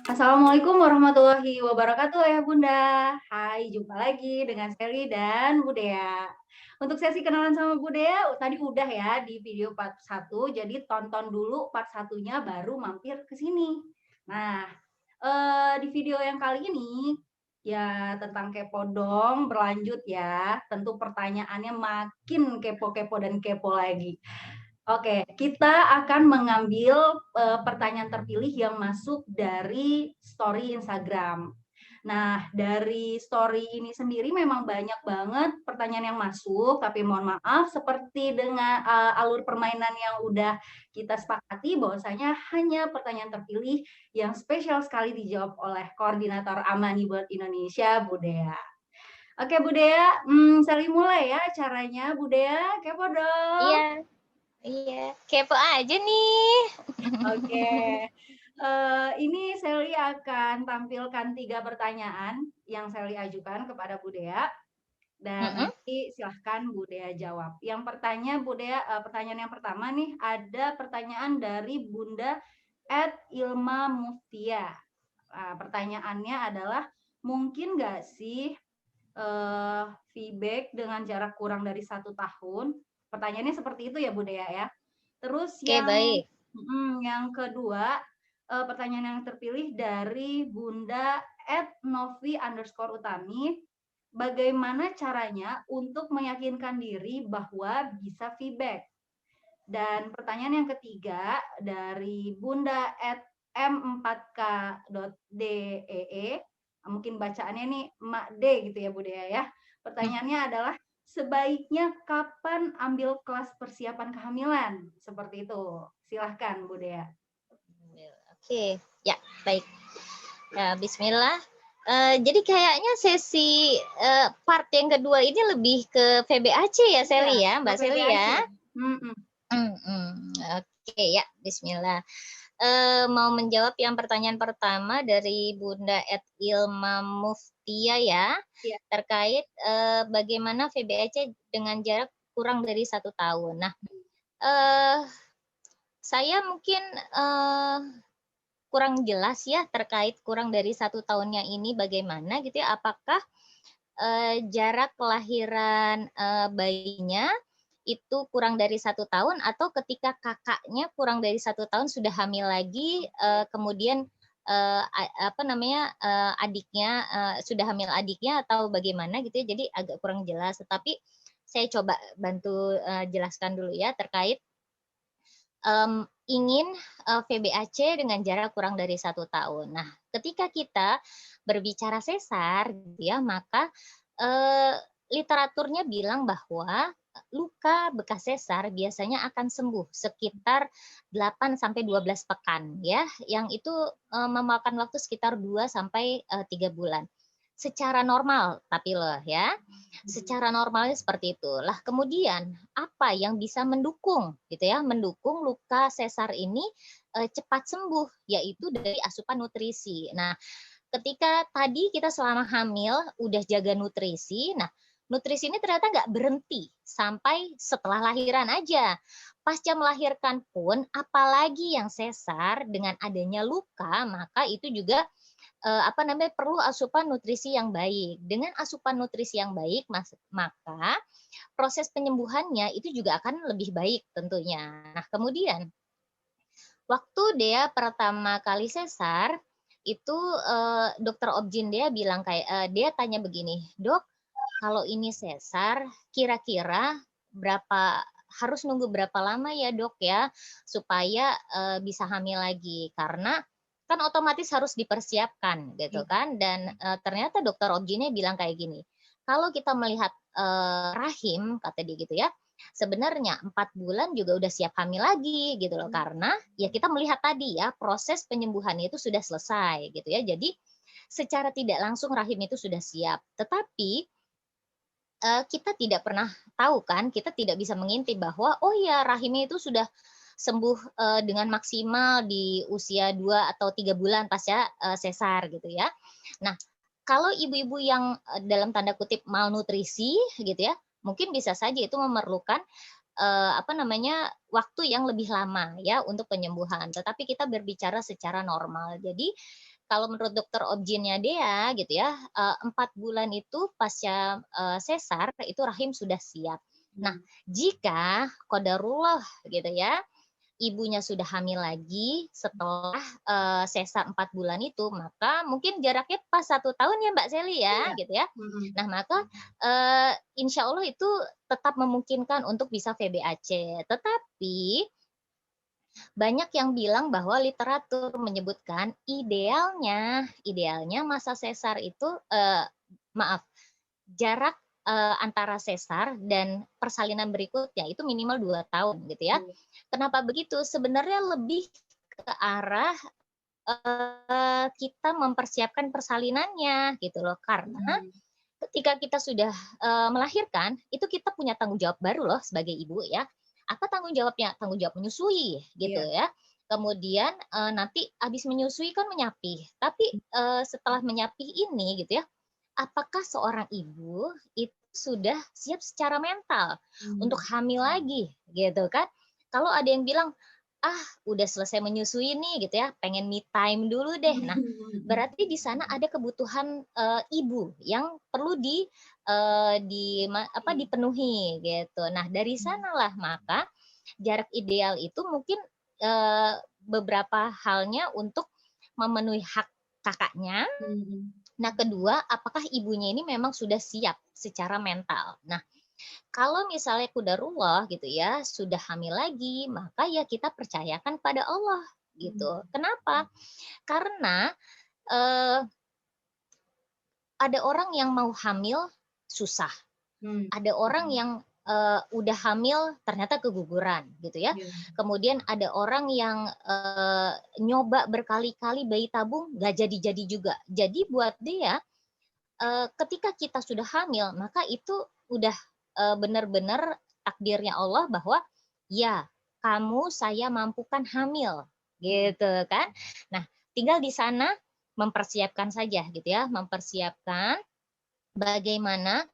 Assalamualaikum warahmatullahi wabarakatuh ya Bunda. Hai, jumpa lagi dengan Sally dan Budaya. Untuk sesi kenalan sama Budaya, tadi udah ya di video part 1, jadi tonton dulu part satunya baru mampir ke sini. Nah, di video yang kali ini, ya tentang kepo dong, berlanjut ya. Tentu pertanyaannya makin kepo-kepo dan kepo lagi. Oke, kita akan mengambil pertanyaan terpilih yang masuk dari story Instagram. Nah, dari story ini sendiri memang banyak banget pertanyaan yang masuk, tapi mohon maaf, seperti dengan alur permainan yang udah kita sepakati, bahwasanya hanya pertanyaan terpilih yang spesial sekali dijawab oleh koordinator Amani Buat Indonesia, Budaya. Oke, Budaya, Sally mulai ya acaranya. Budaya, kepo dong. Iya, iya. Kepo aja nih. Oke, ini Sally akan tampilkan 3 pertanyaan yang Sally ajukan kepada Budaya dan Mm-mm. nanti silahkan Budaya jawab. Pertanyaan yang pertama nih, ada pertanyaan dari Bunda @Ilma Muftia. Pertanyaannya adalah, mungkin nggak sih feedback dengan jarak kurang dari 1 tahun? Pertanyaannya seperti itu ya Budaya ya. Terus Oke, baik. yang kedua, pertanyaan yang terpilih dari Bunda @novi_utami, bagaimana caranya untuk meyakinkan diri bahwa bisa feedback? Dan pertanyaan yang ketiga dari Bunda m4k.dee, mungkin bacaannya nih Mak D gitu ya Budaya ya. Pertanyaannya adalah, sebaiknya kapan ambil kelas persiapan kehamilan? Seperti itu. Silahkan Budaya. Oke, ya, baik. Ya, Bismillah. Jadi kayaknya sesi part yang kedua ini lebih ke VBAC ya, Iya, Sally ya, ke Mbak Sally PBAC. ya. Mm-mm. Oke, ya, Bismillah. Mau menjawab yang pertanyaan pertama dari Bunda Ilma Muftia ya, Iya. terkait bagaimana VBAC dengan jarak kurang dari 1 tahun. Nah, saya mungkin kurang jelas ya terkait kurang dari 1 tahunnya ini bagaimana gitu ya. Apakah jarak kelahiran bayinya itu kurang dari 1 tahun atau ketika kakaknya kurang dari 1 tahun sudah hamil lagi, kemudian adiknya sudah hamil adiknya atau bagaimana gitu ya. Jadi agak kurang jelas. Tetapi saya coba bantu jelaskan dulu ya terkait ingin VBAC dengan jarak kurang dari 1 tahun. Nah, ketika kita berbicara sesar, gitu ya, maka literaturnya bilang bahwa luka bekas sesar biasanya akan sembuh sekitar 8 sampai 12 pekan ya, yang itu memakan waktu sekitar 2 sampai 3 bulan. Secara normal, tapi loh ya. Secara normalnya seperti itu. Lah kemudian apa yang bisa mendukung gitu ya, mendukung luka sesar ini cepat sembuh, yaitu dari asupan nutrisi. Nah, ketika tadi kita selama hamil udah jaga nutrisi, nah nutrisi ini ternyata nggak berhenti sampai setelah lahiran aja. Pasca melahirkan pun, apalagi yang sesar dengan adanya luka, maka itu juga perlu asupan nutrisi yang baik. Dengan asupan nutrisi yang baik, maka proses penyembuhannya itu juga akan lebih baik tentunya. Nah, kemudian waktu dia pertama kali sesar, itu dokter obgyn dia bilang dia tanya begini, "Dok, kalau ini sesar, kira-kira harus nunggu berapa lama ya dok ya, supaya bisa hamil lagi?" Karena kan otomatis harus dipersiapkan gitu kan, dan ternyata dokter obgynnya bilang kayak gini, kalau kita melihat rahim, kata dia gitu ya, sebenarnya 4 bulan juga udah siap hamil lagi gitu loh, karena ya kita melihat tadi ya proses penyembuhannya itu sudah selesai gitu ya. Jadi secara tidak langsung rahim itu sudah siap, tetapi kita tidak pernah tahu kan, kita tidak bisa mengintip bahwa oh ya rahimnya itu sudah sembuh dengan maksimal di usia 2 atau 3 bulan pasca sesar gitu ya. Nah, kalau ibu-ibu yang dalam tanda kutip malnutrisi gitu ya, mungkin bisa saja itu memerlukan waktu yang lebih lama ya untuk penyembuhan. Tetapi kita berbicara secara normal. Jadi kalau menurut dokter objinnya Dea gitu ya, 4 bulan itu pasca, sesar itu rahim sudah siap. Nah, Hmm. jika qadarullah gitu ya, ibunya sudah hamil lagi setelah, sesar 4 bulan itu, maka mungkin jaraknya pas 1 tahun ya Mbak Sally ya, Iya. gitu ya. Mhm. Nah, maka, insya Allah itu tetap memungkinkan untuk bisa VBAC. Tetapi banyak yang bilang bahwa literatur menyebutkan idealnya masa sesar itu, maaf, jarak, antara sesar dan persalinan berikutnya itu minimal 2 tahun gitu ya. Iya. Kenapa begitu? Sebenarnya lebih ke arah, kita mempersiapkan persalinannya gitu loh. Karena Mhm. ketika kita sudah, melahirkan, itu kita punya tanggung jawab baru loh sebagai ibu ya. Apa tanggung jawabnya? Tanggung jawab menyusui gitu Iya. ya. Kemudian, nanti habis menyusui kan menyapih, tapi, setelah menyapih ini gitu ya, apakah seorang ibu itu sudah siap secara mental untuk Mhm. hamil lagi gitu kan? Kalau ada yang bilang, "Ah, udah selesai menyusui nih," gitu ya, "pengen me time dulu deh." Nah, Mhm. berarti di sana ada kebutuhan, ibu yang perlu dipenuhi gitu. Nah, dari sanalah maka jarak ideal itu mungkin, beberapa halnya untuk memenuhi hak kakaknya. Mhm. Nah, kedua, apakah ibunya ini memang sudah siap secara mental. Nah, kalau misalnya qadarullah gitu ya, sudah hamil lagi, maka ya kita percayakan pada Allah gitu. Mhm. Kenapa? Karena, eee, ada orang yang mau hamil susah, Mmm. ada orang yang, udah hamil ternyata keguguran gitu ya. Iya. Kemudian ada orang yang, nyoba berkali-kali bayi tabung nggak jadi-jadi juga. Jadi buat dia, ketika kita sudah hamil, maka itu udah, benar-benar takdirnya Allah bahwa, ya kamu saya mampukan hamil, Mhm. gitu kan. Nah, tinggal di sana mempersiapkan saja gitu ya, mempersiapkan bagaimana,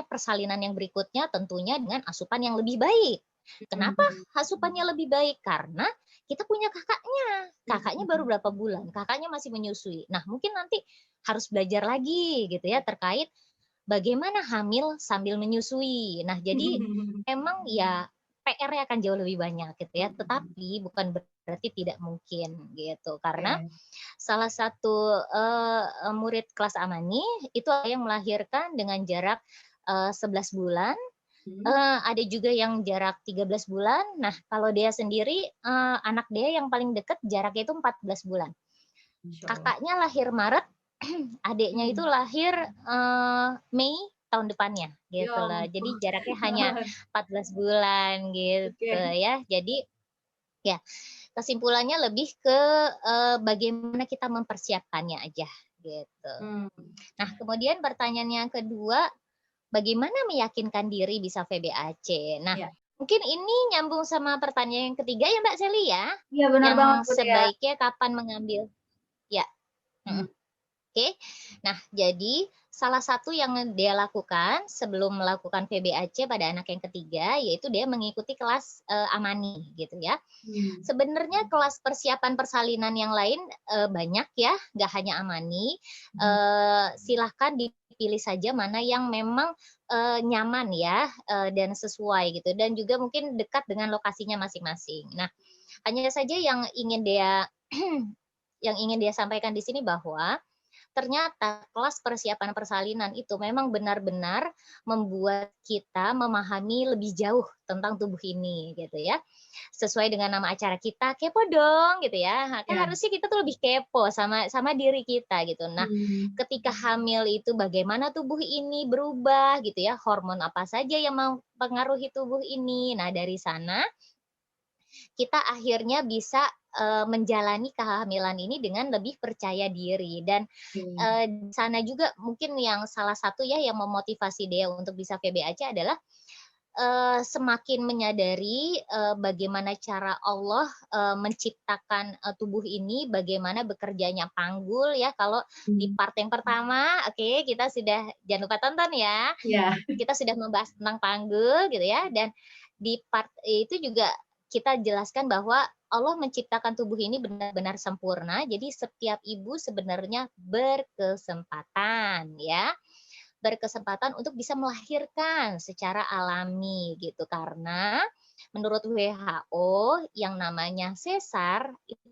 persalinan yang berikutnya tentunya dengan asupan yang lebih baik. Kenapa Mhm. asupannya lebih baik? Karena kita punya kakaknya. Kakaknya baru Mhm. berapa bulan, kakaknya masih menyusui. Nah, mungkin nanti harus belajar lagi gitu ya terkait bagaimana hamil sambil menyusui. Nah, jadi emang ya PR-nya akan jauh lebih banyak gitu ya, Mhm. tetapi bukan berarti tidak mungkin gitu. Karena Oke. salah satu, murid kelas Amani itu ada yang melahirkan dengan jarak, 11 bulan, Mhm. ada juga yang jarak 13 bulan. Nah, kalau dia sendiri, anak dia yang paling dekat jaraknya itu 14 bulan. Masya Allah. Kakaknya lahir Maret, adiknya itu Mmm. lahir, Mei tahun depannya, Ya gitu loh. Jadi ampun. jaraknya hanya 14 bulan gitu Oke. ya. Jadi ya kesimpulannya lebih ke, bagaimana kita mempersiapkannya aja, gitu. Mmm. Nah, kemudian pertanyaan yang kedua, bagaimana meyakinkan diri bisa VBAC? Nah, Iya. mungkin ini nyambung sama pertanyaan yang ketiga ya, Mbak Sally ya, Iya benar yang banget, Bu Dea. sebaiknya kapan mengambil ya, mhm. Mhm. Oke. Nah, jadi salah satu yang dia lakukan sebelum melakukan VBAC pada anak yang ketiga, yaitu dia mengikuti kelas, Amani gitu ya. Mmm. Sebenarnya kelas persiapan persalinan yang lain, banyak ya, nggak hanya Amani. Mhm. Silahkan dipilih saja mana yang memang, nyaman ya, dan sesuai gitu, dan juga mungkin dekat dengan lokasinya masing-masing. Nah, hanya saja yang ingin dia yang ingin dia sampaikan di sini bahwa ternyata kelas persiapan persalinan itu memang benar-benar membuat kita memahami lebih jauh tentang tubuh ini gitu ya. Sesuai dengan nama acara kita, kepo dong gitu ya. Nah, kan Iya. harusnya kita tuh lebih kepo sama sama diri kita gitu. Nah, Mmm. ketika hamil itu bagaimana tubuh ini berubah gitu ya, hormon apa saja yang mempengaruhi tubuh ini. Nah, dari sana kita akhirnya bisa, menjalani kehamilan ini dengan lebih percaya diri dan Oke. Di sana juga mungkin yang salah satu ya yang memotivasi dia untuk bisa VBAC adalah, semakin menyadari, bagaimana cara Allah, menciptakan, tubuh ini, bagaimana bekerjanya panggul ya. Kalau di Mmm. part yang pertama, oke, kita sudah jangan lupa tonton ya. Iya. Kita sudah membahas tentang panggul gitu ya, dan di part itu juga kita jelaskan bahwa Allah menciptakan tubuh ini benar-benar sempurna, jadi setiap ibu sebenarnya berkesempatan ya, berkesempatan untuk bisa melahirkan secara alami gitu. Karena menurut WHO yang namanya sesar itu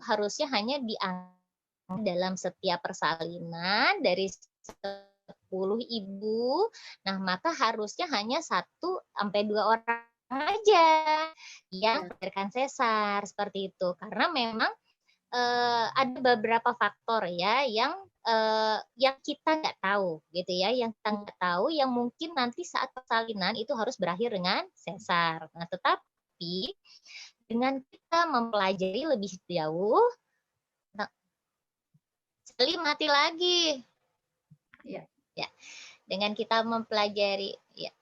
harusnya hanya dalam setiap persalinan dari 10 ibu, nah maka harusnya hanya 1 sampai 2 orang aja yang Ya. melahirkan sesar seperti itu. Karena memang ada beberapa faktor ya yang kita nggak tahu gitu ya, yang kita nggak tahu yang mungkin nanti saat persalinan itu harus berakhir dengan sesar. Nah, tetapi dengan kita mempelajari lebih jauh, nah, sekali mati lagi. Ya. Ya, dengan kita mempelajari ya,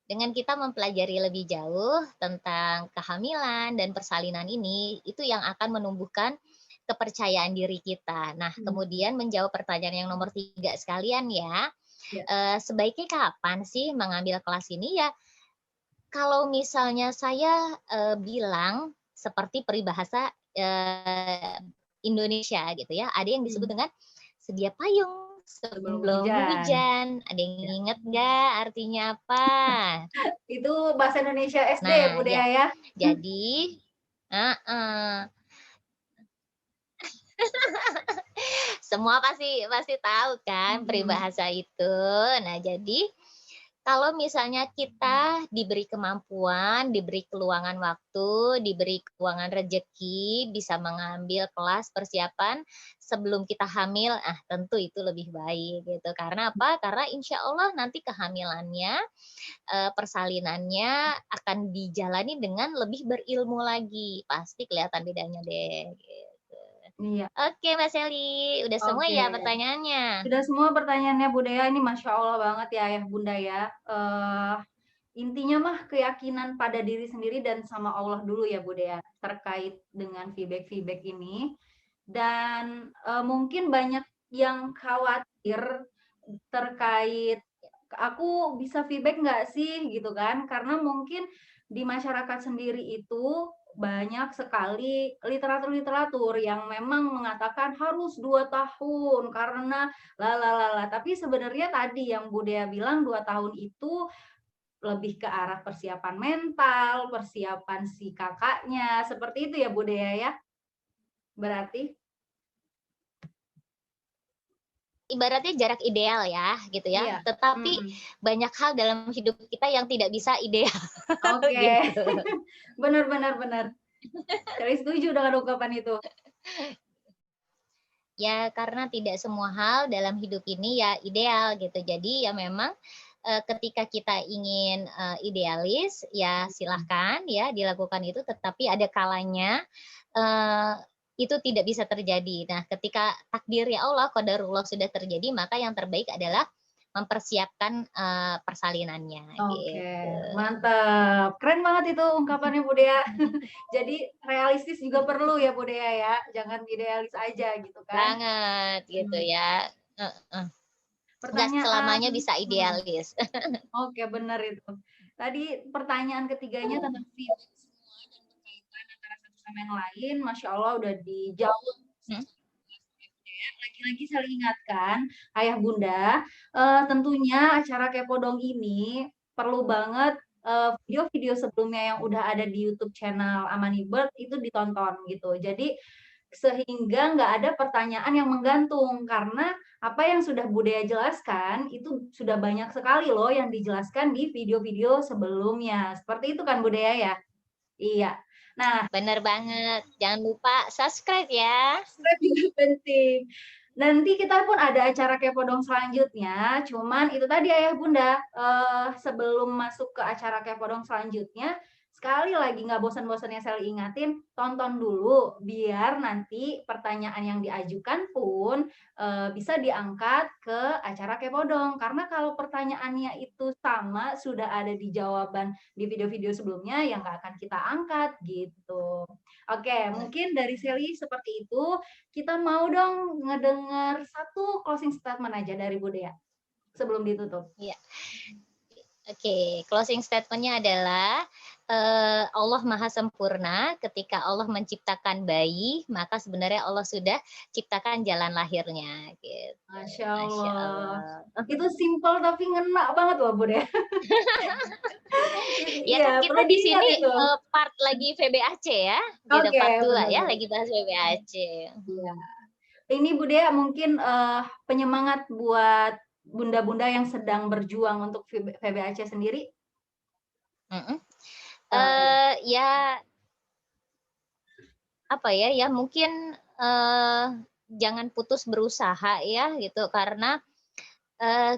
dengan kita mempelajari lebih jauh tentang kehamilan dan persalinan ini, itu yang akan menumbuhkan kepercayaan diri kita. Nah, kemudian menjawab pertanyaan yang nomor 3 sekalian ya, Ya. Sebaiknya kapan sih mengambil kelas ini? Ya, kalau misalnya saya bilang seperti peribahasa Indonesia gitu ya, ada yang disebut dengan sedia payung Sebelum sebelum hujan. hujan. Ada yang Ya. inget nggak artinya apa? Itu bahasa Indonesia SD, Nah, ya, Budaya ya. jadi heeh. Semua pasti pasti tahu kan peribahasa itu. Nah, jadi kalau misalnya kita diberi kemampuan, diberi keluangan waktu, diberi keuangan rezeki, bisa mengambil kelas persiapan sebelum kita hamil, tentu itu lebih baik gitu. Karena apa? Karena insya Allah nanti kehamilannya, persalinannya akan dijalani dengan lebih berilmu lagi. Pasti kelihatan bedanya deh. Gitu. Iya. Oke, Mbak Sally, udah semua Oke. ya pertanyaannya? Sudah semua pertanyaannya Budaya, ini Masya Allah banget ya Ayah Bunda ya. Intinya mah keyakinan pada diri sendiri dan sama Allah dulu ya Budaya terkait dengan feedback-feedback ini. Dan mungkin banyak yang khawatir terkait aku bisa feedback nggak sih gitu kan? Karena mungkin di masyarakat sendiri itu banyak sekali literatur-literatur yang memang mengatakan harus 2 tahun karena lalalala. Tapi sebenarnya tadi yang Budaya bilang 2 tahun itu lebih ke arah persiapan mental, persiapan si kakaknya, seperti itu ya Budaya ya? Berarti? Ibaratnya jarak ideal ya, gitu ya. Iya. Tetapi Mhm. banyak hal dalam hidup kita yang tidak bisa ideal, Oke. gitu. Benar benar benar. Saya setuju dengan ungkapan itu. Ya, karena tidak semua hal dalam hidup ini ya ideal gitu. Jadi ya memang ketika kita ingin idealis, ya silahkan ya dilakukan itu, tetapi ada kalanya itu tidak bisa terjadi. Nah, ketika takdir ya Allah, qadarullah sudah terjadi, maka yang terbaik adalah mempersiapkan persalinannya Oke, gitu. mantap. Keren banget itu ungkapannya Bu Dea. Jadi realistis juga perlu ya Bu Dea ya, jangan idealis aja gitu kan. Banget gitu Mmm, ya. Heeh. Nggak pertanyaan selamanya bisa mhm, idealis. oke bener itu. Tadi pertanyaan ketiganya tentang feedback semua dan berkaitan antara satu sama yang lain, Masya Allah udah dijawab Hmm? lagi-lagi saya ingatkan, Ayah Bunda, tentunya acara Kepo Dong ini perlu banget, video-video sebelumnya yang udah ada di YouTube channel Amani Bird itu ditonton gitu. Jadi, sehingga nggak ada pertanyaan yang menggantung, karena apa yang sudah Budaya jelaskan, itu sudah banyak sekali loh yang dijelaskan di video-video sebelumnya. Seperti itu kan Budaya ya? Iya. Nah, Bener banget. Jangan lupa subscribe ya. subscribe juga penting. Nanti kita pun ada acara Kepo Dong selanjutnya, cuman itu tadi Ayah Bunda, sebelum masuk ke acara Kepo Dong selanjutnya, sekali lagi nggak bosan-bosannya saya ingatin, tonton dulu biar nanti pertanyaan yang diajukan pun, bisa diangkat ke acara Kepo Dong. Karena kalau pertanyaannya itu sama, sudah ada di jawaban di video-video sebelumnya, ya nggak akan kita angkat, gitu. Oke, mungkin dari Sally seperti itu. Kita mau dong ngedenger satu closing statement aja dari Bu Dea sebelum ditutup. Iya. Oke, closing statement-nya adalah, Allah Maha Sempurna, ketika Allah menciptakan bayi, maka sebenarnya Allah sudah ciptakan jalan lahirnya, gitu. Masya Masya Allah. Allah. Itu simpel tapi ngena banget loh Bun ya. Ya Iya, kan kita perlu di diingat sini, itu. part lagi VBAC ya, gitu, Oke, part 2 benar ya, benar. lagi bahas VBAC. Iya. Mhm. Ini Bu Dea mungkin, penyemangat buat bunda-bunda yang sedang berjuang untuk VBAC sendiri? Mhm. Iya. Ya apa ya, ya mungkin, jangan putus berusaha ya gitu, karena,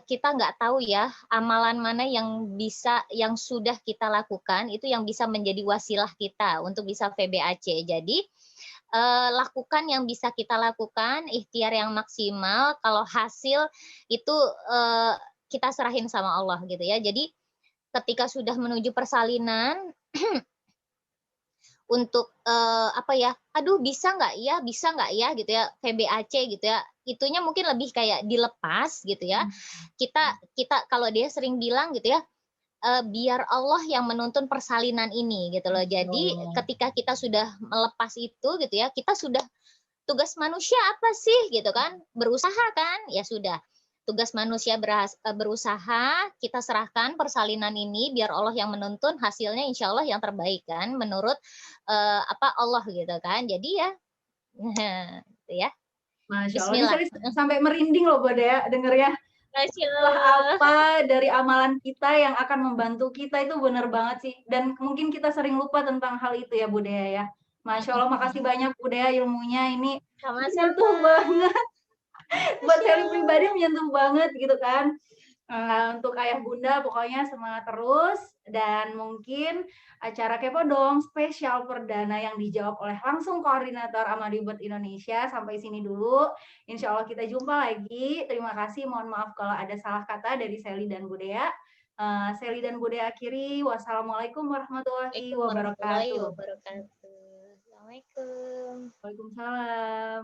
kita nggak tahu ya, amalan mana yang bisa yang sudah kita lakukan, itu yang bisa menjadi wasilah kita untuk bisa VBAC. Jadi, lakukan yang bisa kita lakukan, ikhtiar yang maksimal, kalau hasil itu, kita serahin sama Allah gitu ya. Jadi, ketika sudah menuju persalinan untuk, apa ya, "Aduh bisa nggak ya?" Gitu ya, VBAC gitu ya, itunya mungkin lebih kayak dilepas gitu ya. Kita kita kalau dia sering bilang gitu ya, biar Allah yang menuntun persalinan ini gitu loh. Masya Jadi Allah. ketika kita sudah melepas itu gitu ya, kita sudah tugas manusia apa sih gitu kan, berusaha kan, ya sudah. Tugas manusia berusaha, kita serahkan persalinan ini biar Allah yang menuntun, hasilnya insya Allah yang terbaik kan, menurut, apa, Allah gitu kan. Jadi ya gitu ya, Masya Allah, ini bismillah. saya sampai merinding loh Bu Dea dengernya. Masya Lah Allah. apa dari amalan kita yang akan membantu kita itu bener banget sih, dan mungkin kita sering lupa tentang hal itu ya Bu Dea ya. Masya Allah, makasih banyak Bu Dea ilmunya ini Sama-sama. menyentuh banget, buat Masya saya pribadi Allah. menyentuh banget gitu kan. Untuk ayah bunda pokoknya semangat terus, dan mungkin acara Kepo Dong spesial perdana yang dijawab oleh langsung koordinator Amadi Buat Indonesia sampai sini dulu. Insya Allah kita jumpa lagi. Terima kasih, mohon maaf kalau ada salah kata dari Sally dan Budaya. Sally dan Budaya akhiri, wassalamualaikum warahmatullahi Waalaikumsalam warahmatullahi wabarakatuh. wabarakatuh. Assalamualaikum. Waalaikumsalam.